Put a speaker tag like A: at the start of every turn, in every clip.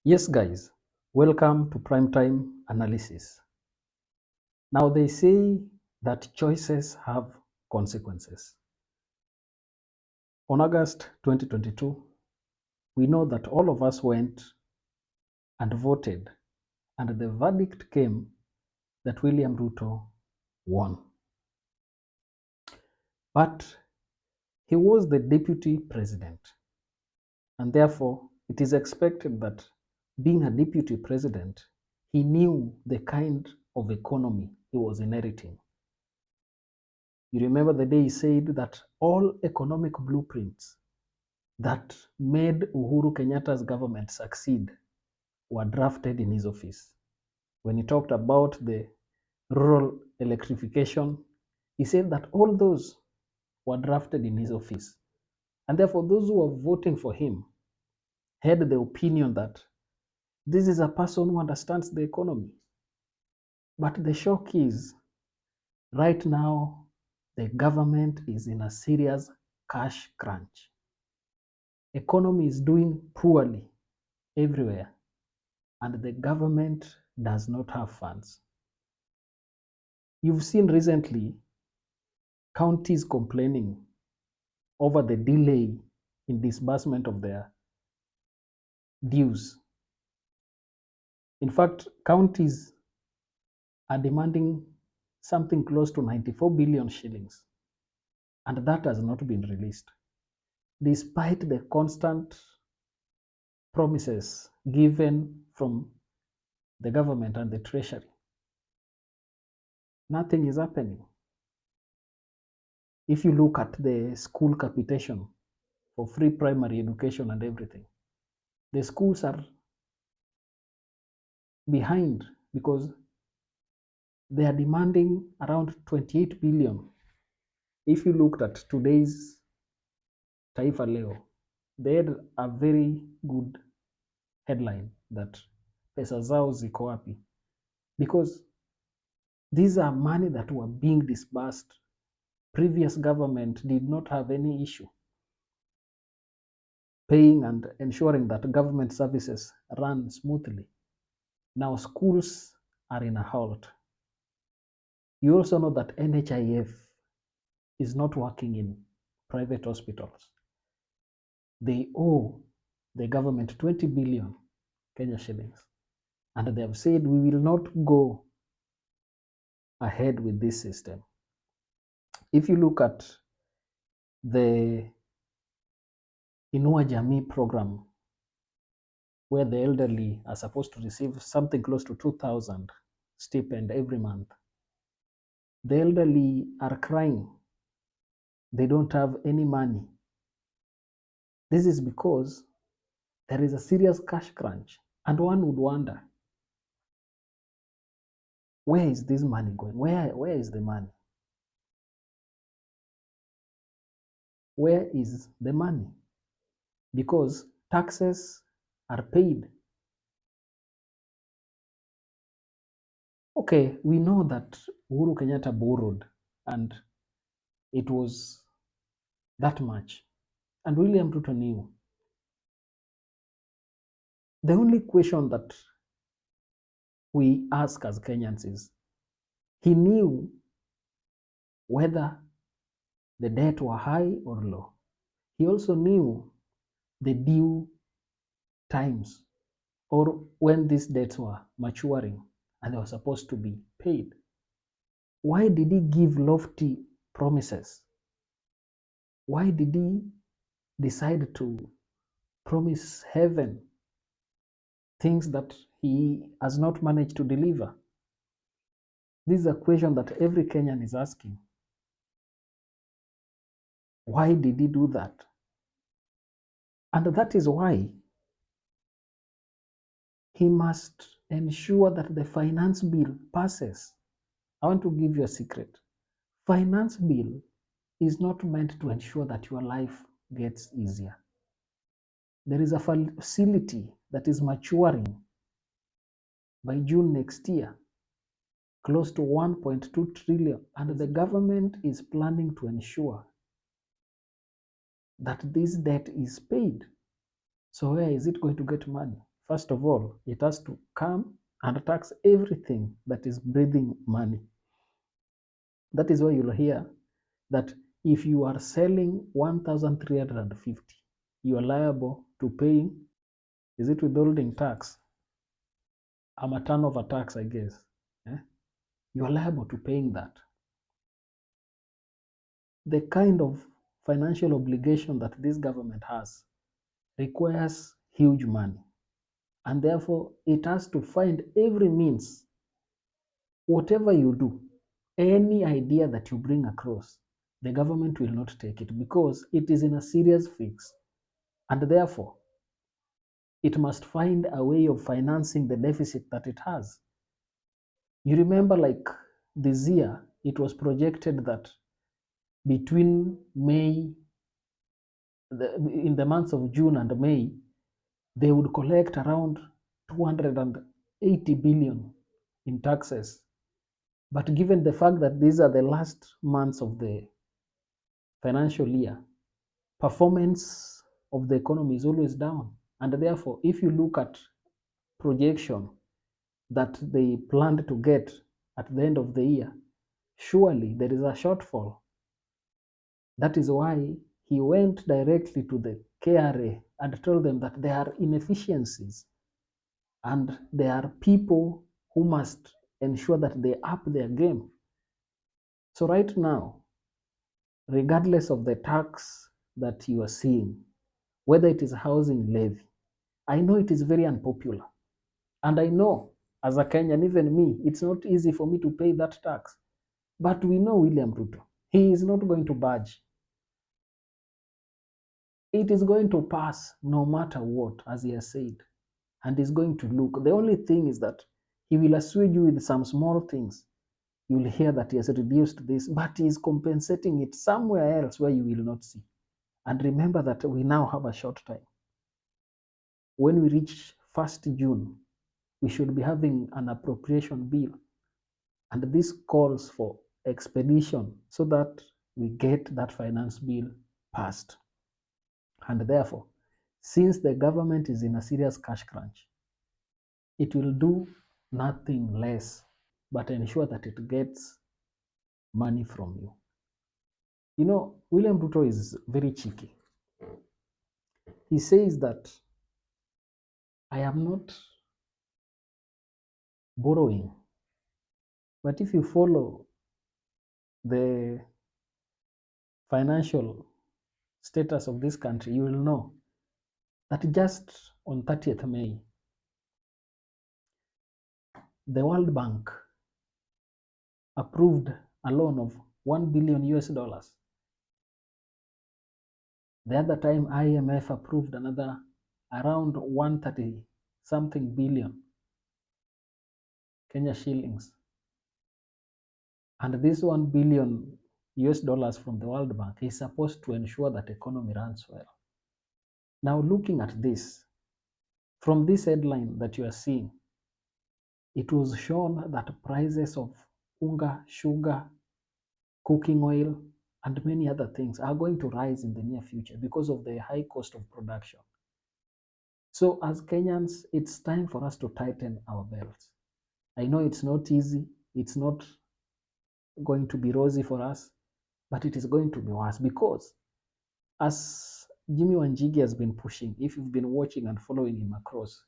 A: Yes, guys, welcome to Primetime Analysis. Now, they say that choices have consequences. On August 2022, we know that all of us went and voted, and the verdict came that William Ruto won. But he was the deputy president, and therefore it is expected that being a deputy president, he knew the kind of economy he was inheriting. You remember the day he said that all economic blueprints that made Uhuru Kenyatta's government succeed were drafted in his office. When he talked about the rural electrification, he said that all those were drafted in his office. And therefore, those who were voting for him had the opinion that this is a person who understands the economy. But the shock is, right now, the government is in a serious cash crunch. Economy is doing poorly everywhere, and the government does not have funds. You've seen recently counties complaining over the delay in disbursement of their dues. In fact, counties are demanding something close to 94 billion shillings, and that has not been released, despite the constant promises given from the government and the treasury. Nothing is happening. If you look at the school capitation for free primary education and everything, the schools are behind because they are demanding around 28 billion. If you looked at today's Taifa Leo, they had a very good headline that pesa zao ziko wapi, because these are money that were being disbursed. Previous government did not have any issue paying and ensuring that government services run smoothly. Now schools are in a halt. You also know that NHIF is not working in private hospitals. They owe the government 20 billion Kenya shillings. And they have said we will not go ahead with this system. If you look at the Inua Jamii program, where the elderly are supposed to receive something close to 2,000 stipend every month, the elderly are crying. They don't have any money. This is because there is a serious cash crunch. And one would wonder, where is this money going? Where is the money? Where is the money? Because taxes are paid. Okay, we know that Uhuru Kenyatta borrowed and it was that much. And William Ruto knew. The only question that we ask as Kenyans is, he knew whether the debt were high or low. He also knew the due times or when these debts were maturing and they were supposed to be paid. Why did he give lofty promises? Why did he decide to promise heaven things that he has not managed to deliver? This is a question that every Kenyan is asking. Why did he do that? And that is why he must ensure that the finance bill passes. I want to give you a secret. Finance bill is not meant to ensure that your life gets easier. There is a facility that is maturing by June next year, close to 1.2 trillion, and the government is planning to ensure that this debt is paid. So where is it going to get money? first of all, it has to come and tax everything that is breathing money. That is why you'll hear that if you are selling 1,350, you are liable to paying, is it withholding tax? A turnover tax, I guess. Eh? You are liable to paying that. The kind of financial obligation that this government has requires huge money. And therefore, it has to find every means, whatever you do, any idea that you bring across, the government will not take it because it is in a serious fix. And therefore, it must find a way of financing the deficit that it has. You remember, like this year, it was projected that between in the months of June and May, they would collect around 280 billion in taxes. But given the fact that these are the last months of the financial year, performance of the economy is always down. And therefore, if you look at projection that they planned to get at the end of the year, surely there is a shortfall. That is why he went directly to the KRA and told them that there are inefficiencies and there are people who must ensure that they up their game. So right now, regardless of the tax that you are seeing, whether it is housing levy, I know it is very unpopular. And I know as a Kenyan, even me, it's not easy for me to pay that tax. But we know William Ruto. He is not going to budge. It is going to pass no matter what, as he has said. And is going to look. The only thing is that he will assuage you with some small things. You'll hear that he has reduced this, but he is compensating it somewhere else where you will not see. And remember that we now have a short time. When we reach 1st June, we should be having an appropriation bill. And this calls for expedition so that we get that finance bill passed. And therefore, since the government is in a serious cash crunch, it will do nothing less but ensure that it gets money from you. You know, William Ruto is very cheeky. He says that I am not borrowing, but if you follow the financial status of this country, you will know that just on 30th May, the World Bank approved a loan of 1 billion US dollars. The other time, IMF approved another around 130 something billion Kenya shillings. And this 1 billion US dollars from the World Bank is supposed to ensure that economy runs well. Now, looking at this, from this headline that you are seeing, it was shown that prices of unga, sugar, cooking oil, and many other things are going to rise in the near future because of the high cost of production. So as Kenyans, it's time for us to tighten our belts. I know it's not easy. It's not going to be rosy for us, but it is going to be worse because as Jimmy Wanjigi has been pushing, if you've been watching and following him across,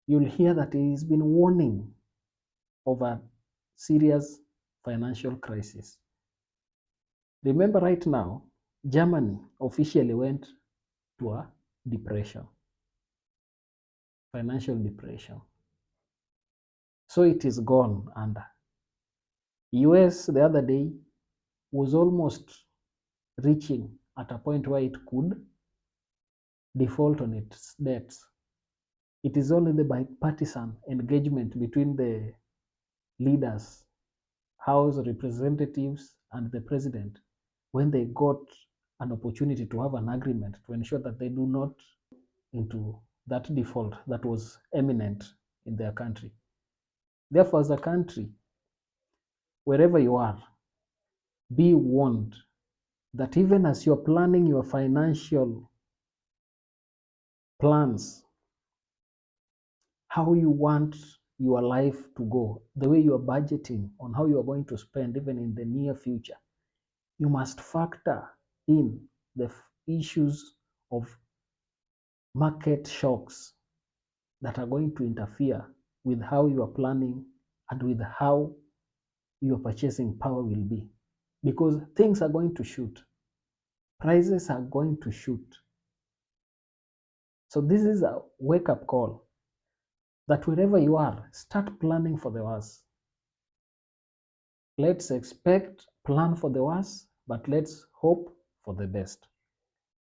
A: you'll hear that he's been warning of a serious financial crisis. Remember, right now, Germany officially went to a depression, financial depression. So it is gone. And US the other day was almost reaching at a point where it could default on its debts. It is only the bipartisan engagement between the leaders, House representatives, and the president, when they got an opportunity to have an agreement to ensure that they do not into that default that was imminent in their country. Therefore, as a country, wherever you are, be warned that even as you're planning your financial plans, how you want your life to go, the way you are budgeting on how you are going to spend even in the near future, you must factor in the issues of market shocks that are going to interfere with how you are planning and with how your purchasing power will be. Because things are going to shoot, prices are going to shoot. So, this is a wake up call that wherever you are, start planning for the worst. Let's expect, plan for the worst, but let's hope for the best.